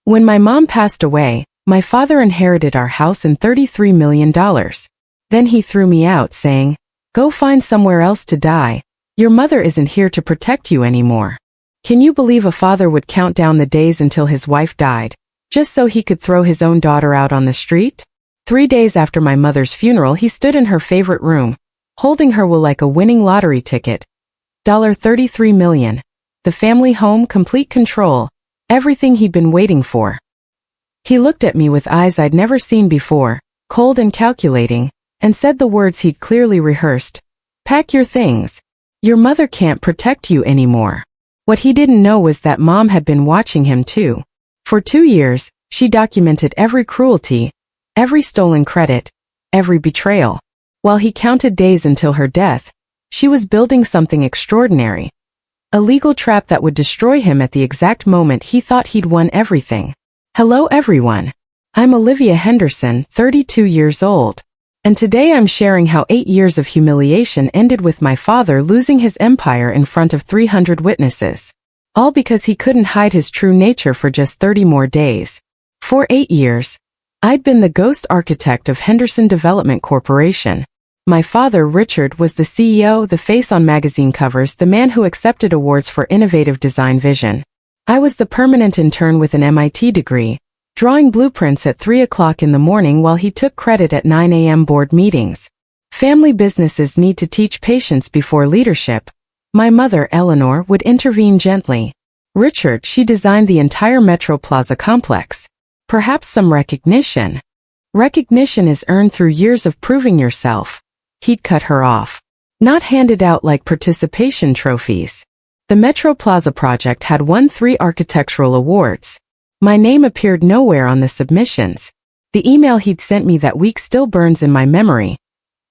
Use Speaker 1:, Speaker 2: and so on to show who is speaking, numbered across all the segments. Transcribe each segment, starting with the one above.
Speaker 1: When my mom passed away, my father inherited our house and $33 million. Then he threw me out saying, "Go find somewhere else to die. Your mother isn't here to protect you anymore." Can you believe a father would count down the days until his wife died, just so he could throw his own daughter out on the street? 3 days after my mother's funeral, he stood in her favorite room, holding her will like a winning lottery ticket. $33 million. The family home, complete control, everything he'd been waiting for. He looked at me with eyes I'd never seen before, cold and calculating, and said the words he'd clearly rehearsed. "Pack your things. Your mother can't protect you anymore." What he didn't know was that Mom had been watching him too. For 2 years, she documented every cruelty, every stolen credit, every betrayal. While he counted days until her death, she was building something extraordinary. A legal trap that would destroy him at the exact moment he thought he'd won everything. Hello everyone. I'm Olivia Henderson, 32 years old. And today I'm sharing how 8 years of humiliation ended with my father losing his empire in front of 300 witnesses. All because he couldn't hide his true nature for just 30 more days. For 8 years, I'd been the ghost architect of Henderson Development Corporation. My father, Richard, was the CEO, the face on magazine covers, the man who accepted awards for innovative design vision. I was the permanent intern with an MIT degree, drawing blueprints at 3 o'clock in the morning while he took credit at 9 a.m. board meetings. Family businesses need to teach patience before leadership. My mother, Eleanor, would intervene gently. Richard, she designed the entire Metro Plaza complex. Perhaps some recognition. Recognition is earned through years of proving yourself. He'd cut her off. Not handed out like participation trophies. The Metro Plaza project had won 3 architectural awards. My name appeared nowhere on the submissions. The email he'd sent me that week still burns in my memory.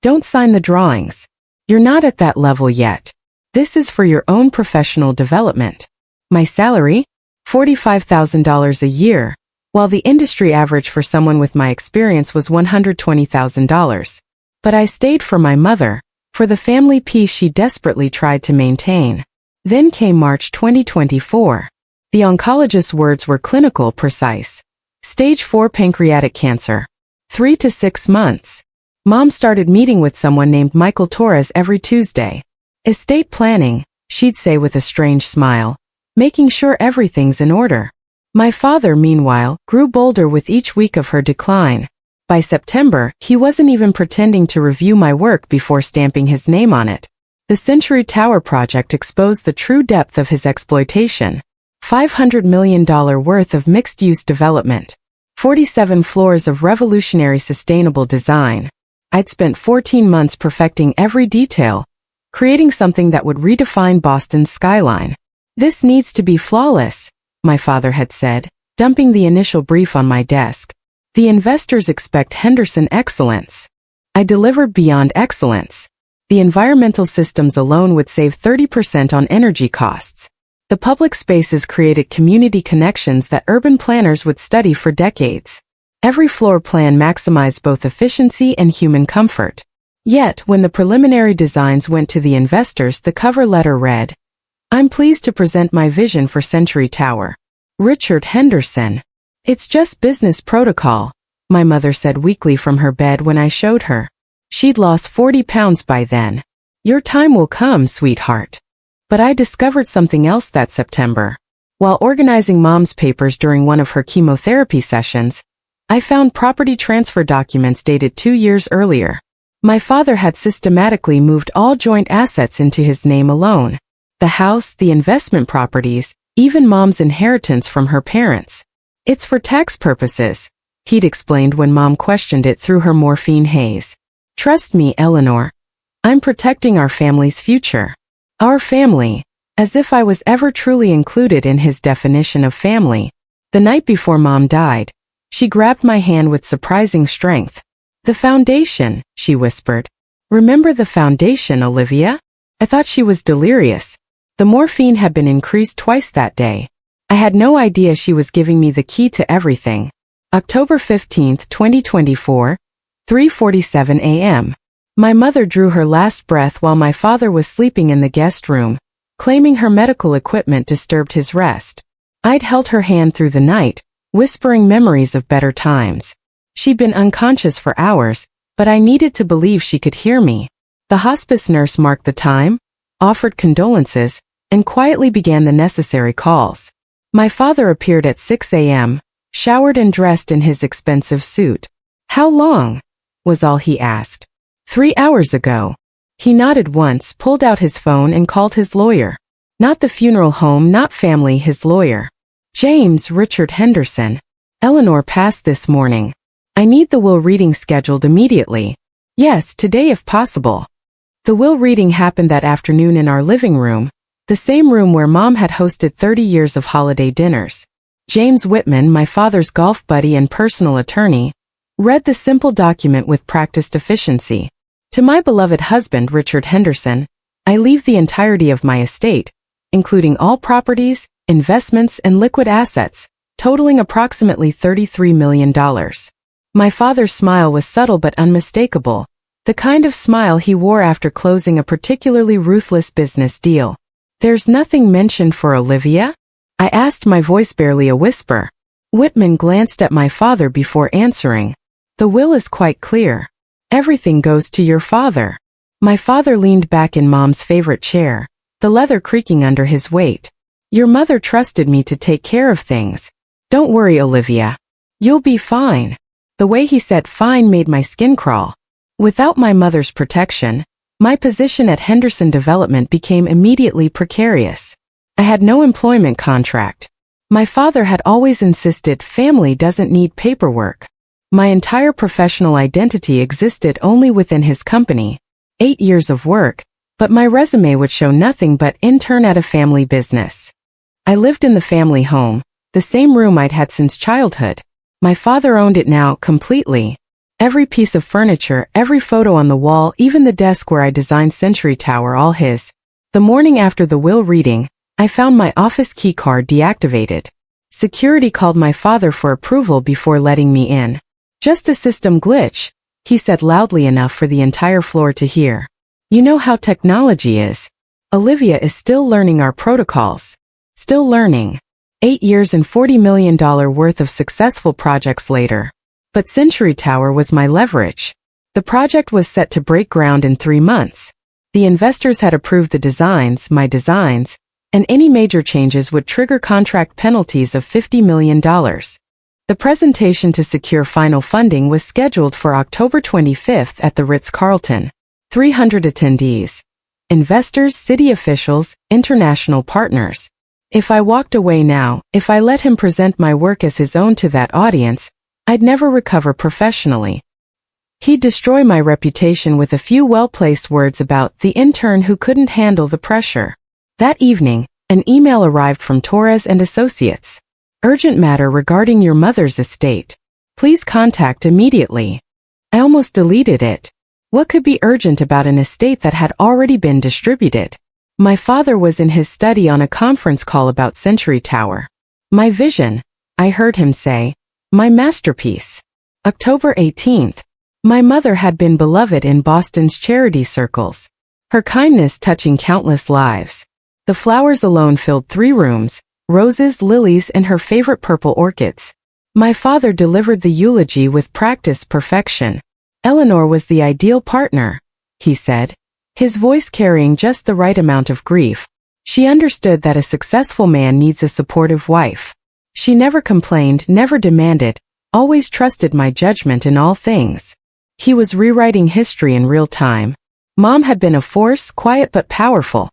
Speaker 1: "Don't sign the drawings. You're not at that level yet. This is for your own professional development." My salary? $45,000 a year, while the industry average for someone with my experience was $120,000. But I stayed for my mother, for the family peace she desperately tried to maintain. Then came March 2024. The oncologist's words were clinical, precise. Stage 4 pancreatic cancer. 3 to 6 months. Mom started meeting with someone named Michael Torres every Tuesday. Estate planning, she'd say with a strange smile, making sure everything's in order. My father, meanwhile, grew bolder with each week of her decline. By September, he wasn't even pretending to review my work before stamping his name on it. The Century Tower project exposed the true depth of his exploitation. $500 million worth of mixed-use development. 47 floors of revolutionary sustainable design. I'd spent 14 months perfecting every detail, creating something that would redefine Boston's skyline. "This needs to be flawless," my father had said, dumping the initial brief on my desk. "The investors expect Henderson excellence." I delivered beyond excellence. The environmental systems alone would save 30% on energy costs. The public spaces created community connections that urban planners would study for decades. Every floor plan maximized both efficiency and human comfort. Yet, when the preliminary designs went to the investors, the cover letter read, "I'm pleased to present my vision for Century Tower. Richard Henderson." "It's just business protocol," my mother said weakly from her bed when I showed her. She'd lost 40 pounds by then. "Your time will come, sweetheart." But I discovered something else that September. While organizing Mom's papers during one of her chemotherapy sessions, I found property transfer documents dated 2 years earlier. My father had systematically moved all joint assets into his name alone. The house, the investment properties, even Mom's inheritance from her parents. "It's for tax purposes," he'd explained when Mom questioned it through her morphine haze. "Trust me, Eleanor. I'm protecting our family's future." Our family, as if I was ever truly included in his definition of family. The night before Mom died, she grabbed my hand with surprising strength. "The foundation," she whispered. "Remember the foundation, Olivia?" I thought she was delirious. The morphine had been increased twice that day. I had no idea she was giving me the key to everything. October 15, 2024, 3:47 a.m. My mother drew her last breath while my father was sleeping in the guest room, claiming her medical equipment disturbed his rest. I'd held her hand through the night, whispering memories of better times. She'd been unconscious for hours, but I needed to believe she could hear me. The hospice nurse marked the time, offered condolences, and quietly began the necessary calls. My father appeared at 6 a.m., showered and dressed in his expensive suit. "How long?" was all he asked. "3 hours ago." He nodded once, pulled out his phone and called his lawyer. Not the funeral home, not family, his lawyer. "James Richard Henderson. Eleanor passed this morning. I need the will reading scheduled immediately. Yes, today if possible." The will reading happened that afternoon in our living room, the same room where Mom had hosted 30 years of holiday dinners. James Whitman, my father's golf buddy and personal attorney, read the simple document with practiced efficiency. "To my beloved husband, Richard Henderson, I leave the entirety of my estate, including all properties, investments, and liquid assets, totaling approximately $33 million. My father's smile was subtle but unmistakable, the kind of smile he wore after closing a particularly ruthless business deal. "There's nothing mentioned for Olivia?" I asked, my voice barely a whisper. Whitman glanced at my father before answering. "The will is quite clear. Everything goes to your father." My father leaned back in Mom's favorite chair, the leather creaking under his weight. "Your mother trusted me to take care of things. Don't worry, Olivia. You'll be fine." The way he said fine made my skin crawl. Without my mother's protection, my position at Henderson Development became immediately precarious. I had no employment contract. My father had always insisted family doesn't need paperwork. My entire professional identity existed only within his company. 8 years of work, but my resume would show nothing but intern at a family business. I lived in the family home, the same room I'd had since childhood. My father owned it now completely. Every piece of furniture, every photo on the wall, even the desk where I designed Century Tower, all his. The morning after the will reading, I found my office key card deactivated. Security called my father for approval before letting me in. "Just a system glitch," he said loudly enough for the entire floor to hear. "You know how technology is. Olivia is still learning our protocols. Still learning." 8 years and $40 million worth of successful projects later. But Century Tower was my leverage. The project was set to break ground in 3 months. The investors had approved the designs, my designs, and any major changes would trigger contract penalties of $50 million. The presentation to secure final funding was scheduled for October 25th at the Ritz-Carlton. 300 attendees. Investors, city officials, international partners. If I walked away now, if I let him present my work as his own to that audience, I'd never recover professionally. He'd destroy my reputation with a few well-placed words about the intern who couldn't handle the pressure. That evening, an email arrived from Torres and Associates. "Urgent matter regarding your mother's estate. Please contact immediately." I almost deleted it. What could be urgent about an estate that had already been distributed? My father was in his study on a conference call about Century Tower. "My vision," I heard him say. "My masterpiece." October 18th. My mother had been beloved in Boston's charity circles. Her kindness touching countless lives. The flowers alone filled 3 rooms, roses, lilies, and her favorite purple orchids. My father delivered the eulogy with practiced perfection. "Eleanor was the ideal partner," he said, his voice carrying just the right amount of grief. "She understood that a successful man needs a supportive wife. She never complained, never demanded, always trusted my judgment in all things." He was rewriting history in real time. Mom had been a force, quiet but powerful.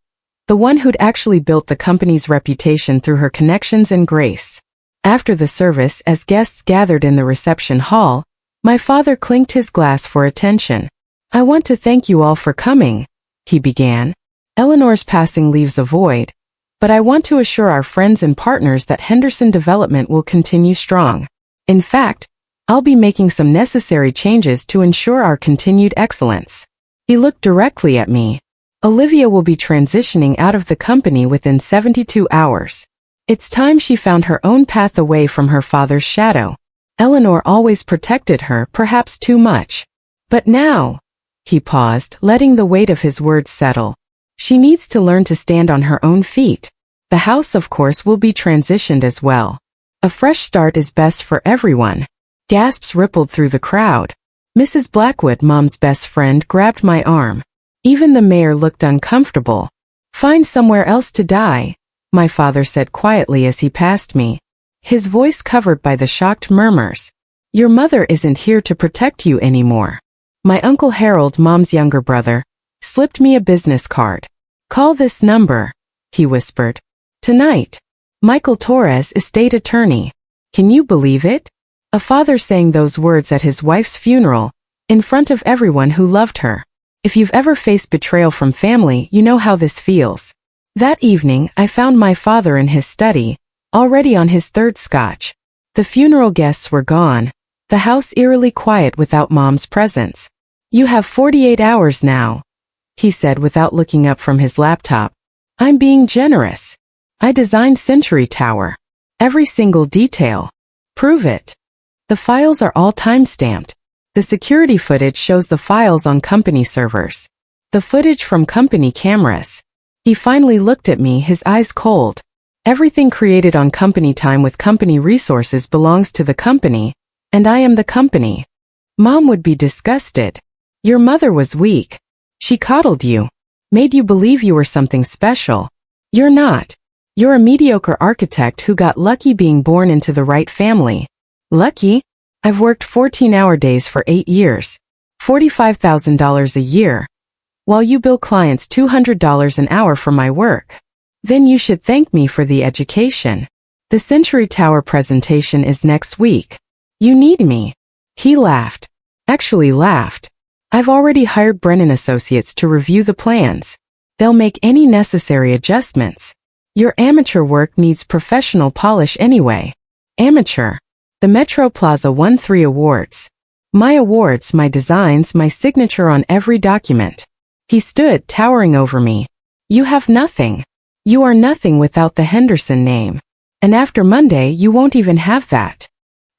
Speaker 1: The one who'd actually built the company's reputation through her connections and grace. After the service, as guests gathered in the reception hall, my father clinked his glass for attention. "I want to thank you all for coming," he began. "Eleanor's passing leaves a void, but I want to assure our friends and partners that Henderson Development will continue strong. In fact, I'll be making some necessary changes to ensure our continued excellence." He looked directly at me. "Olivia will be transitioning out of the company within 72 hours. It's time she found her own path away from her father's shadow. Eleanor always protected her, perhaps too much. But now," he paused, letting the weight of his words settle, "she needs to learn to stand on her own feet. The house, of course, will be transitioned as well. A fresh start is best for everyone. Gasps rippled through the crowd. Mrs. Blackwood, Mom's best friend, grabbed my arm. Even the mayor looked uncomfortable. Find somewhere else to die, my father said quietly as he passed me, his voice covered by the shocked murmurs. Your mother isn't here to protect you anymore. My Uncle Harold, Mom's younger brother, slipped me a business card. Call this number, he whispered. Tonight. Michael Torres, estate attorney. Can you believe it? A father saying those words at his wife's funeral, in front of everyone who loved her. If you've ever faced betrayal from family, you know how this feels. That evening, I found my father in his study, already on his third scotch. The funeral guests were gone, the house eerily quiet without Mom's presence. You have 48 hours now, he said without looking up from his laptop. I'm being generous. I designed Century Tower. Every single detail. Prove it. The files are all time-stamped. The security footage shows the files on company servers. The footage from company cameras. He finally looked at me, his eyes cold. Everything created on company time with company resources belongs to the company, and I am the company. Mom would be disgusted. Your mother was weak. She coddled you. Made you believe you were something special. You're not. You're a mediocre architect who got lucky being born into the right family. Lucky? I've worked 14-hour days for 8 years. $45,000 a year. While you bill clients $200 an hour for my work. Then you should thank me for the education. The Century Tower presentation is next week. You need me. He laughed. Actually laughed. I've already hired Brennan Associates to review the plans. They'll make any necessary adjustments. Your amateur work needs professional polish anyway. Amateur. The Metro Plaza won 3 awards. My awards, my designs, my signature on every document. He stood towering over me. You have nothing. You are nothing without the Henderson name. And after Monday you won't even have that.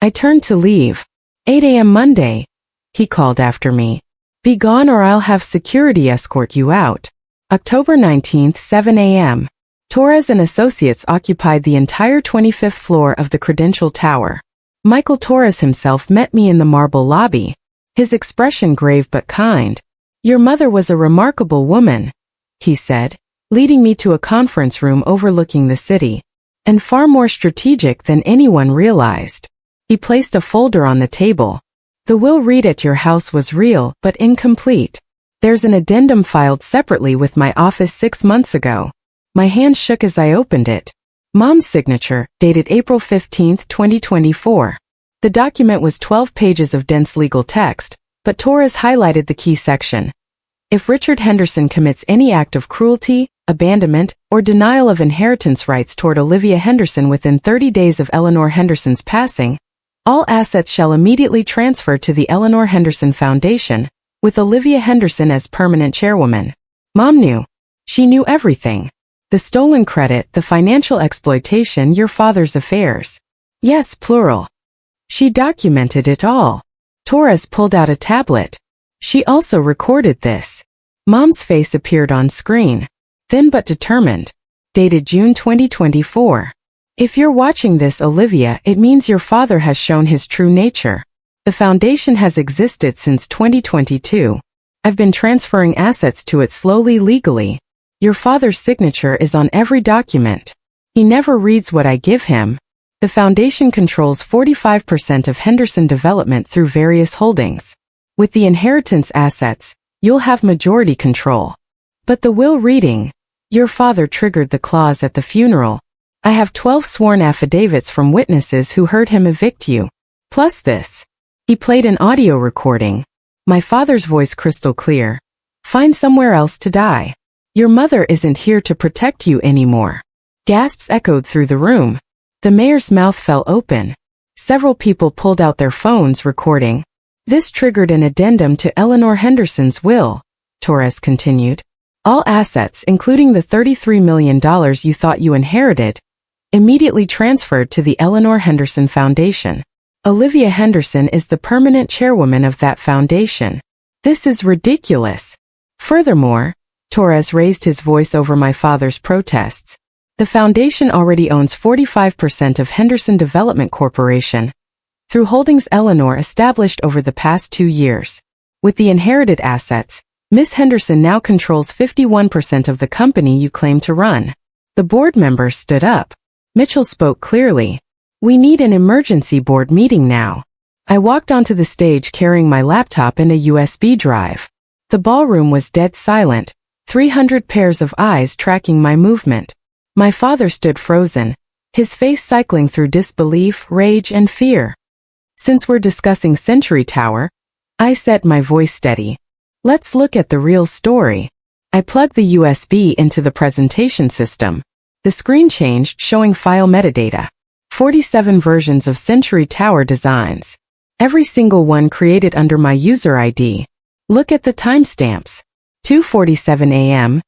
Speaker 1: I turned to leave. 8 a.m. Monday, he called after me. Be gone or I'll have security escort you out. October 19th, 7 a.m. Torres and Associates occupied the entire 25th floor of the Credential Tower. Michael Torres himself met me in the marble lobby, his expression grave but kind. Your mother was a remarkable woman, he said, leading me to a conference room overlooking the city, and far more strategic than anyone realized. He placed a folder on the table. The will read at your house was real but incomplete. There's an addendum filed separately with my office 6 months ago. My hand shook as I opened it. Mom's signature, dated April 15, 2024. The document was 12 pages of dense legal text, but Torres highlighted the key section. If Richard Henderson commits any act of cruelty, abandonment, or denial of inheritance rights toward Olivia Henderson within 30 days of Eleanor Henderson's passing, all assets shall immediately transfer to the Eleanor Henderson Foundation, with Olivia Henderson as permanent chairwoman. Mom knew. She knew everything. The stolen credit, the financial exploitation, your father's affairs. Yes, plural. She documented it all. Torres pulled out a tablet. She also recorded this. Mom's face appeared on screen. Thin but determined. Dated June 2024. If you're watching this, Olivia, it means your father has shown his true nature. The foundation has existed since 2022. I've been transferring assets to it slowly, legally. Your father's signature is on every document. He never reads what I give him. The foundation controls 45% of Henderson Development through various holdings. With the inheritance assets, you'll have majority control. But the will reading, your father triggered the clause at the funeral. I have 12 sworn affidavits from witnesses who heard him evict you. Plus this. He played an audio recording. My father's voice crystal clear. Find somewhere else to die. Your mother isn't here to protect you anymore. Gasps echoed through the room. The mayor's mouth fell open. Several people pulled out their phones recording. This triggered an addendum to Eleanor Henderson's will, Torres continued. All assets, including the $33 million you thought you inherited, immediately transferred to the Eleanor Henderson Foundation. Olivia Henderson is the permanent chairwoman of that foundation. This is ridiculous. Furthermore, Torres raised his voice over my father's protests. The foundation already owns 45% of Henderson Development Corporation, through holdings Eleanor established over the past 2 years. With the inherited assets, Miss Henderson now controls 51% of the company you claim to run. The board members stood up. Mitchell spoke clearly. We need an emergency board meeting now. I walked onto the stage carrying my laptop and a USB drive. The ballroom was dead silent, 300 pairs of eyes tracking my movement. My father stood frozen, his face cycling through disbelief, rage, and fear. Since we're discussing Century Tower, I said, my voice steady. Let's look at the real story. I plugged the USB into the presentation system. The screen changed, showing file metadata. 47 versions of Century Tower designs. Every single one created under my user ID. Look at the timestamps. 2:47 a.m.,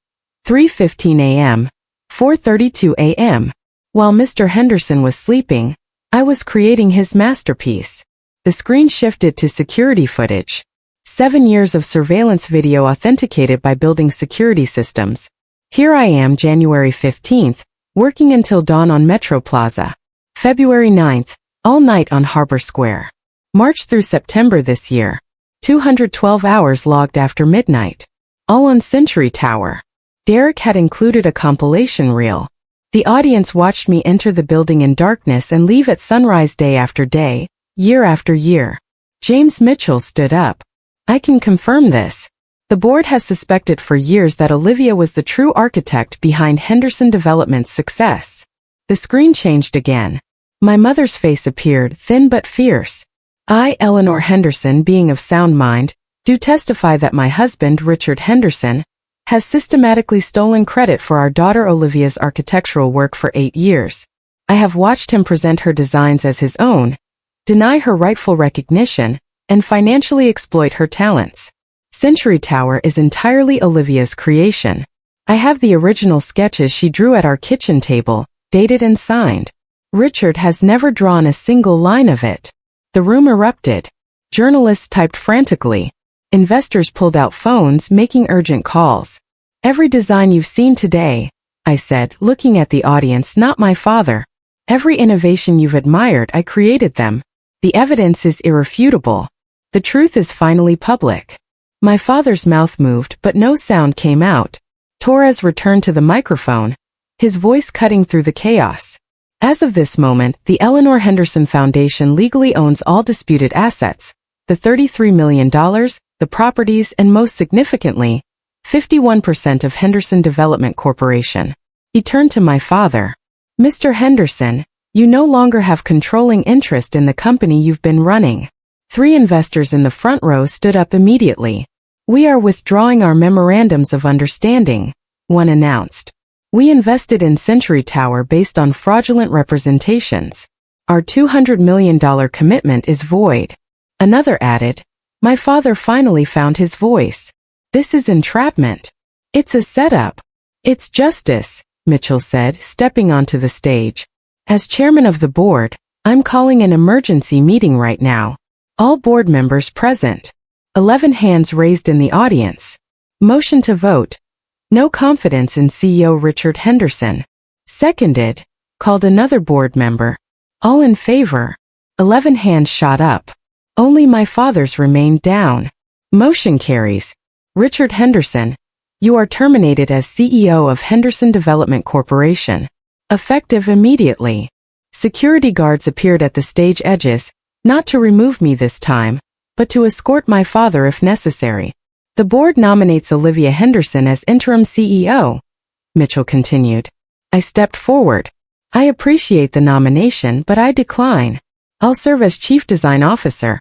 Speaker 1: 3:15 a.m., 4:32 a.m. While Mr. Henderson was sleeping, I was creating his masterpiece. The screen shifted to security footage. 7 years of surveillance video authenticated by building security systems. Here I am, January 15th, working until dawn on Metro Plaza. February 9th, all night on Harbor Square. March through September this year. 212 hours logged after midnight. All on Century Tower. Derek had included a compilation reel. The audience watched me enter the building in darkness and leave at sunrise day after day, year after year. James Mitchell stood up. I can confirm this. The board has suspected for years that Olivia was the true architect behind Henderson Development's success. The screen changed again. My mother's face appeared, thin but fierce. I, Eleanor Henderson, being of sound mind, do testify that my husband, Richard Henderson, has systematically stolen credit for our daughter Olivia's architectural work for 8 years. I have watched him present her designs as his own, deny her rightful recognition, and financially exploit her talents. Century Tower is entirely Olivia's creation. I have the original sketches she drew at our kitchen table, dated and signed. Richard has never drawn a single line of it. The room erupted. Journalists typed frantically. Investors pulled out phones, making urgent calls. Every design you've seen today, I said, looking at the audience, not my father. Every innovation you've admired, I created them. The evidence is irrefutable. The truth is finally public. My father's mouth moved, but no sound came out. Torres returned to the microphone, his voice cutting through the chaos. As of this moment, the Eleanor Henderson Foundation legally owns all disputed assets, the $33 million, the properties, and most significantly, 51% of Henderson Development Corporation. He turned to my father. Mr. Henderson, you no longer have controlling interest in the company you've been running. 3 investors in the front row stood up immediately. We are withdrawing our memorandums of understanding, one announced. We invested in Century Tower based on fraudulent representations. Our $200 million commitment is void. Another added, my father finally found his voice. This is entrapment. It's a setup. It's justice, Mitchell said, stepping onto the stage. As chairman of the board, I'm calling an emergency meeting right now. All board members present. 11 hands raised in the audience. Motion to vote. No confidence in CEO Richard Henderson. Seconded, called another board member. All in favor. 11 hands shot up. Only my father's remained down. Motion carries. Richard Henderson, you are terminated as CEO of Henderson Development Corporation. Effective immediately. Security guards appeared at the stage edges, not to remove me this time, but to escort my father if necessary. The board nominates Olivia Henderson as interim CEO, Mitchell continued. I stepped forward. I appreciate the nomination, but I decline. I'll serve as Chief Design Officer,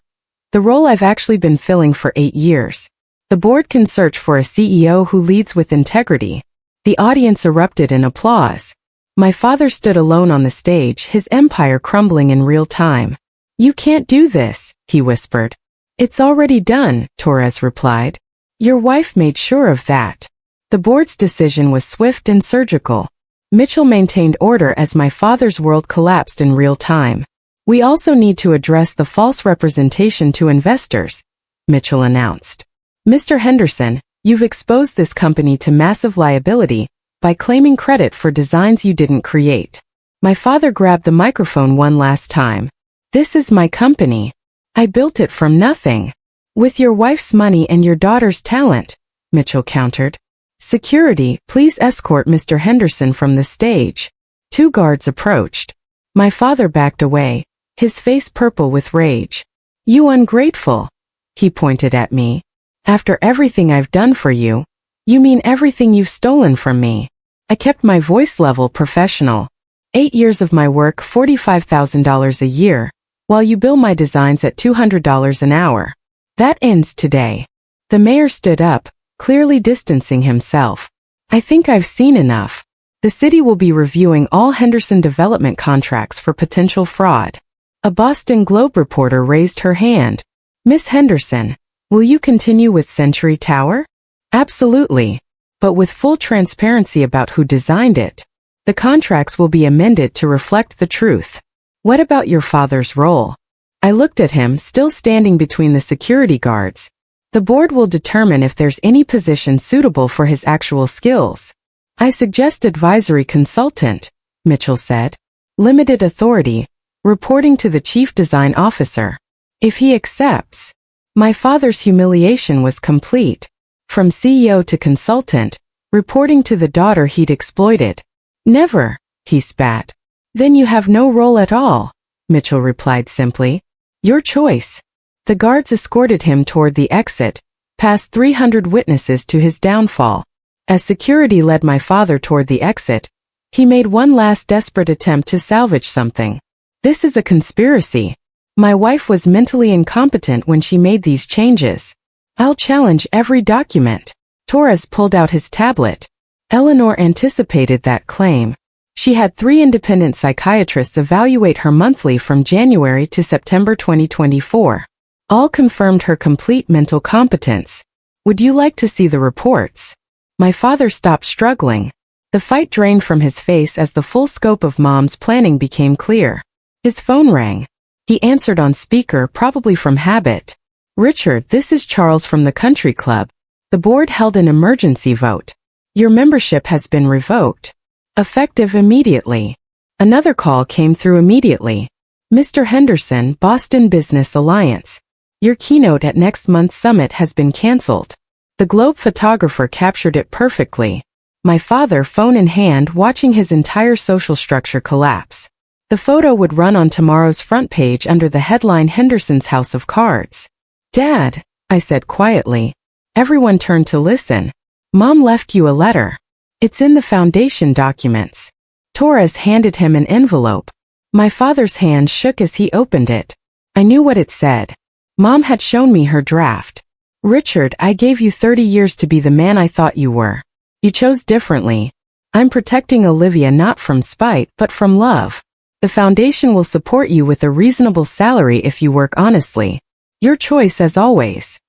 Speaker 1: the role I've actually been filling for 8 years. The board can search for a CEO who leads with integrity. The audience erupted in applause. My father stood alone on the stage, his empire crumbling in real time. You can't do this, he whispered. It's already done, Torres replied. Your wife made sure of that. The board's decision was swift and surgical. Mitchell maintained order as my father's world collapsed in real time. We also need to address the false representation to investors, Mitchell announced. Mr. Henderson, you've exposed this company to massive liability, by claiming credit for designs you didn't create. My father grabbed the microphone one last time. This is my company. I built it from nothing. With your wife's money and your daughter's talent, Mitchell countered. Security, please escort Mr. Henderson from the stage. 2 guards approached. My father backed away, his face purple with rage. You ungrateful, he pointed at me. After everything I've done for you. You mean everything you've stolen from me. I kept my voice level professional. 8 years of my work, $45,000 a year, while you bill my designs at $200 an hour. That ends today. The mayor stood up, clearly distancing himself. I think I've seen enough. The city will be reviewing all Henderson development contracts for potential fraud. A Boston Globe reporter raised her hand. Miss Henderson, will you continue with Century Tower? Absolutely. But with full transparency about who designed it. The contracts will be amended to reflect the truth. What about your father's role? I looked at him, still standing between the security guards. The board will determine if there's any position suitable for his actual skills. I suggest advisory consultant, Mitchell said. Limited authority, reporting to the chief design officer. If he accepts. My father's humiliation was complete. From CEO to consultant, reporting to the daughter he'd exploited. Never, he spat. Then you have no role at all, Mitchell replied simply. Your choice. The guards escorted him toward the exit, past 300 witnesses to his downfall. As security led my father toward the exit, he made one last desperate attempt to salvage something. This is a conspiracy. My wife was mentally incompetent when she made these changes. I'll challenge every document. Torres pulled out his tablet. Eleanor anticipated that claim. She had 3 independent psychiatrists evaluate her monthly from January to September 2024. All confirmed her complete mental competence. Would you like to see the reports? My father stopped struggling. The fight drained from his face as the full scope of Mom's planning became clear. His phone rang. He answered on speaker, probably from habit. Richard, this is Charles from the country club. The board held an emergency vote. Your membership has been revoked. Effective immediately. Another call came through immediately. Mr. Henderson, Boston Business Alliance. Your keynote at next month's summit has been canceled. The Globe photographer captured it perfectly. My father, phone in hand, watching his entire social structure collapse. The photo would run on tomorrow's front page under the headline Henderson's House of Cards. Dad, I said quietly. Everyone turned to listen. Mom left you a letter. It's in the foundation documents. Torres handed him an envelope. My father's hand shook as he opened it. I knew what it said. Mom had shown me her draft. Richard, I gave you 30 years to be the man I thought you were. You chose differently. I'm protecting Olivia not from spite, but from love. The foundation will support you with a reasonable salary if you work honestly. Your choice as always.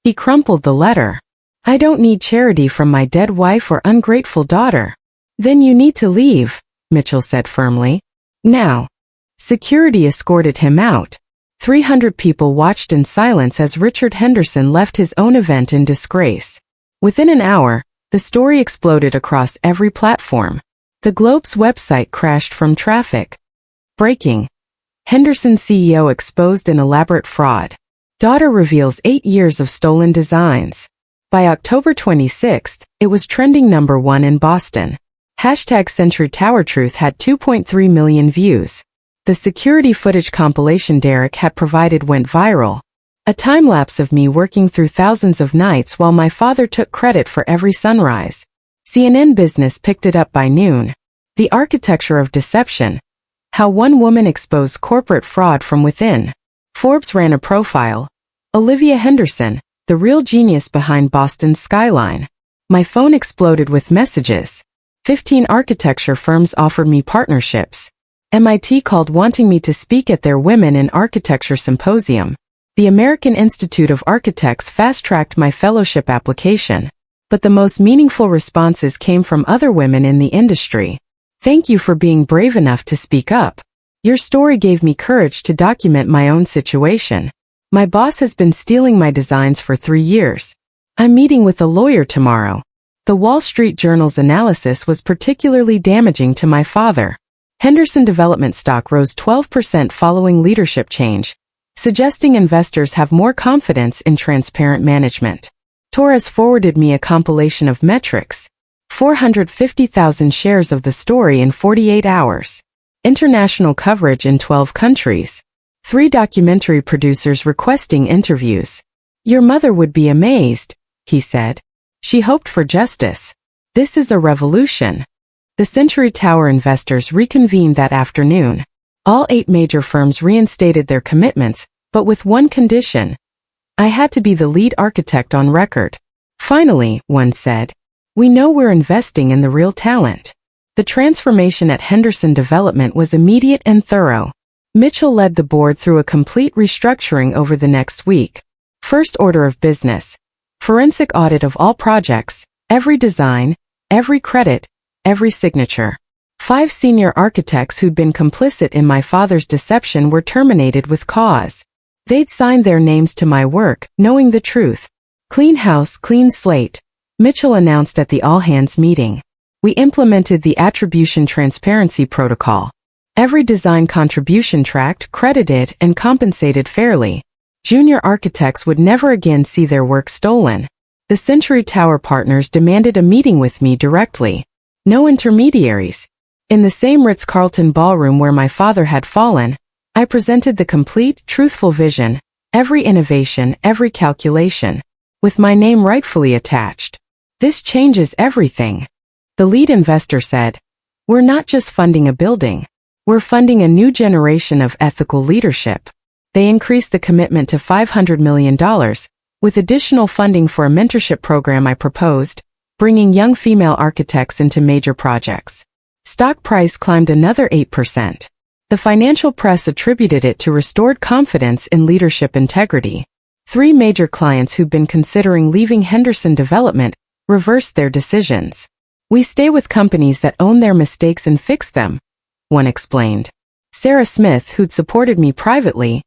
Speaker 1: He crumpled the letter. I don't need charity from my dead wife or ungrateful daughter. Then you need to leave, Mitchell said firmly. Now. Security escorted him out. 300 people watched in silence as Richard Henderson left his own event in disgrace. Within an hour, the story exploded across every platform. The Globe's website crashed from traffic. Breaking. Henderson CEO exposed in elaborate fraud. Daughter reveals 8 years of stolen designs. By October 26th, it was trending #1 in Boston. #Century Tower Truth had 2.3 million views. The security footage compilation Derek had provided went viral. A time-lapse of me working through thousands of nights while my father took credit for every sunrise. CNN Business picked it up by noon. The architecture of deception. How one woman exposed corporate fraud from within. Forbes ran a profile. Olivia Henderson, the real genius behind Boston's skyline. My phone exploded with messages. 15 architecture firms offered me partnerships. MIT called wanting me to speak at their Women in Architecture Symposium. The American Institute of Architects fast-tracked my fellowship application. But the most meaningful responses came from other women in the industry. Thank you for being brave enough to speak up. Your story gave me courage to document my own situation. My boss has been stealing my designs for 3 years. I'm meeting with a lawyer tomorrow. The Wall Street Journal's analysis was particularly damaging to my father. Henderson Development stock rose 12% following leadership change, suggesting investors have more confidence in transparent management. Torres forwarded me a compilation of metrics. 450,000 shares of the story in 48 hours. International coverage in 12 countries. 3 documentary producers requesting interviews. Your mother would be amazed, he said. She hoped for justice. This is a revolution. The Century Tower investors reconvened that afternoon. All 8 major firms reinstated their commitments, but with one condition. I had to be the lead architect on record. Finally, one said, we know we're investing in the real talent. The transformation at Henderson Development was immediate and thorough. Mitchell led the board through a complete restructuring over the next week. First order of business. Forensic audit of all projects, every design, every credit, every signature. 5 senior architects who'd been complicit in my father's deception were terminated with cause. They'd signed their names to my work, knowing the truth. Clean house, clean slate, Mitchell announced at the all-hands meeting. We implemented the Attribution Transparency Protocol. Every design contribution tracked, credited, and compensated fairly. Junior architects would never again see their work stolen. The Century Tower partners demanded a meeting with me directly. No intermediaries. In the same Ritz-Carlton ballroom where my father had fallen, I presented the complete, truthful vision, every innovation, every calculation, with my name rightfully attached. This changes everything. The lead investor said, we're not just funding a building. We're funding a new generation of ethical leadership. They increased the commitment to $500 million, with additional funding for a mentorship program I proposed, bringing young female architects into major projects. Stock price climbed another 8%. The financial press attributed it to restored confidence in leadership integrity. 3 major clients who'd been considering leaving Henderson Development reversed their decisions. We stay with companies that own their mistakes and fix them, one explained. Sarah Smith, who'd supported me privately,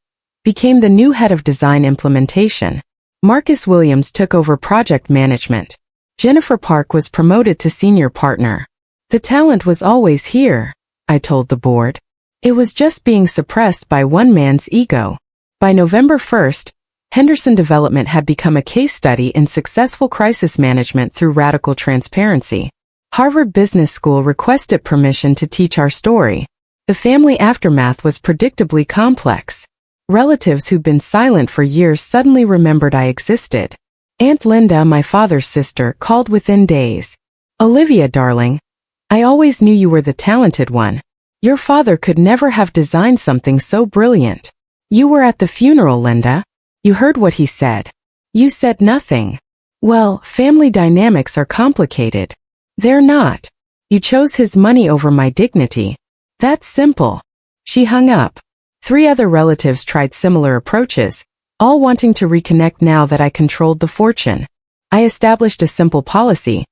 Speaker 1: became the new head of design implementation. Marcus Williams took over project management. Jennifer Park was promoted to senior partner. The talent was always here, I told the board. It was just being suppressed by one man's ego. By November 1st, Henderson Development had become a case study in successful crisis management through radical transparency. Harvard Business School requested permission to teach our story. The family aftermath was predictably complex. Relatives who'd been silent for years suddenly remembered I existed. Aunt Linda, my father's sister, called within days. Olivia, darling, I always knew you were the talented one. Your father could never have designed something so brilliant. You were at the funeral, Linda. You heard what he said. You said nothing. Well, family dynamics are complicated. They're not. You chose his money over my dignity. That's simple. She hung up. 3 other relatives tried similar approaches, all wanting to reconnect now that I controlled the fortune. I established a simple policy.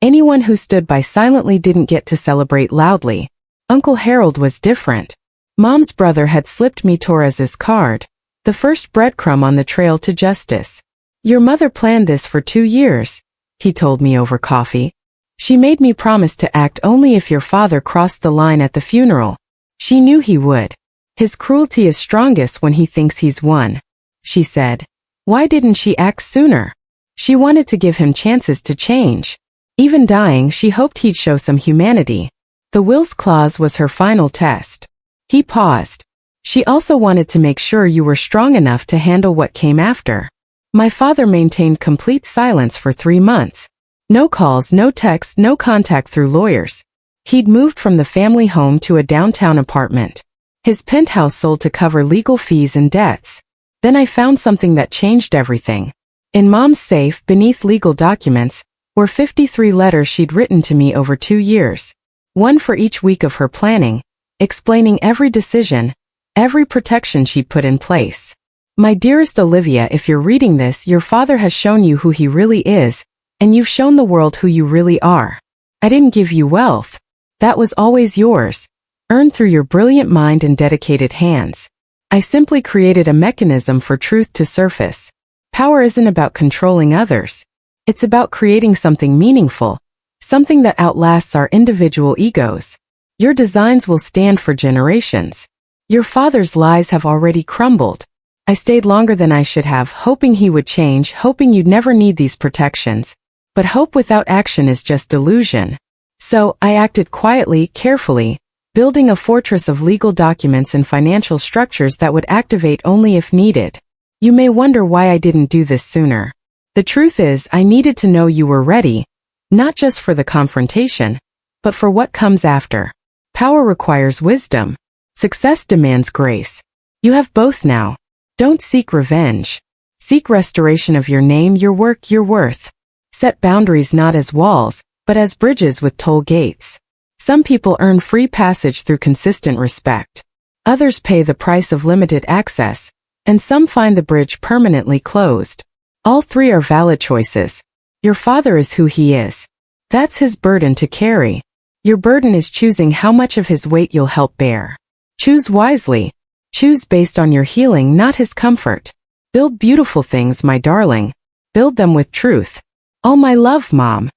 Speaker 1: Anyone who stood by silently didn't get to celebrate loudly. Uncle Harold was different. Mom's brother had slipped me Torres's card, the first breadcrumb on the trail to justice. Your mother planned this for 2 years, he told me over coffee. She made me promise to act only if your father crossed the line at the funeral. She knew he would. His cruelty is strongest when he thinks he's won. She said. Why didn't she act sooner? She wanted to give him chances to change. Even dying, she hoped he'd show some humanity. The wills clause was her final test. He paused. She also wanted to make sure you were strong enough to handle what came after. My father maintained complete silence for 3 months. No calls, no texts, no contact through lawyers. He'd moved from the family home to a downtown apartment. His penthouse sold to cover legal fees and debts. Then I found something that changed everything. In Mom's safe, beneath legal documents, were 53 letters she'd written to me over 2 years. One for each week of her planning, explaining every decision, every protection she'd put in place. My dearest Olivia, if you're reading this, your father has shown you who he really is, and you've shown the world who you really are. I didn't give you wealth. That was always yours, earned through your brilliant mind and dedicated hands. I simply created a mechanism for truth to surface. Power isn't about controlling others. It's about creating something meaningful, something that outlasts our individual egos. Your designs will stand for generations. Your father's lies have already crumbled. I stayed longer than I should have, hoping he would change, hoping you'd never need these protections. But hope without action is just delusion. So, I acted quietly, carefully, building a fortress of legal documents and financial structures that would activate only if needed. You may wonder why I didn't do this sooner. The truth is, I needed to know you were ready, not just for the confrontation, but for what comes after. Power requires wisdom. Success demands grace. You have both now. Don't seek revenge. Seek restoration of your name, your work, your worth. Set boundaries not as walls, but as bridges with toll gates. Some people earn free passage through consistent respect. Others pay the price of limited access, and some find the bridge permanently closed. All three are valid choices. Your father is who he is. That's his burden to carry. Your burden is choosing how much of his weight you'll help bear. Choose wisely. Choose based on your healing, not his comfort. Build beautiful things, my darling. Build them with truth. All my love, Mom.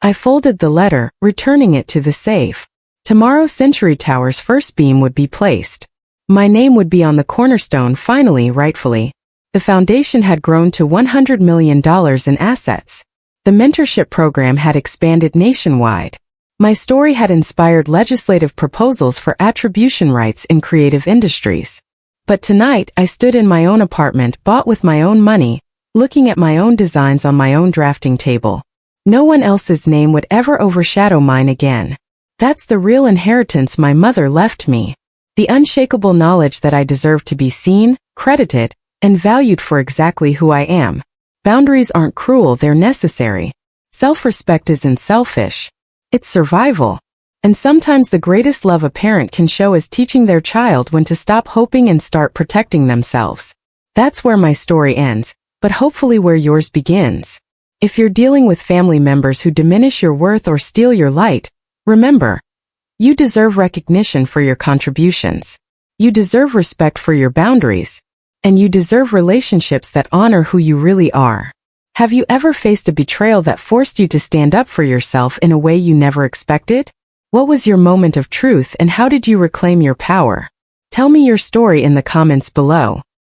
Speaker 1: I folded the letter, returning it to the safe. Tomorrow Century Tower's first beam would be placed. My name would be on the cornerstone, finally, rightfully. The foundation had grown to $100 million in assets. The mentorship program had expanded nationwide. My story had inspired legislative proposals for attribution rights in creative industries. But tonight, I stood in my own apartment, bought with my own money, looking at my own designs on my own drafting table. No one else's name would ever overshadow mine again. That's the real inheritance my mother left me. The unshakable knowledge that I deserve to be seen, credited, and valued for exactly who I am. Boundaries aren't cruel, they're necessary. Self-respect isn't selfish. It's survival. And sometimes the greatest love a parent can show is teaching their child when to stop hoping and start protecting themselves. That's where my story ends, but hopefully where yours begins. If you're dealing with family members who diminish your worth or steal your light, remember, you deserve recognition for your contributions. You deserve respect for your boundaries. And you deserve relationships that honor who you really are. Have you ever faced a betrayal that forced you to stand up for yourself in a way you never expected? What was your moment of truth and how did you reclaim your power? Tell me your story in the comments below.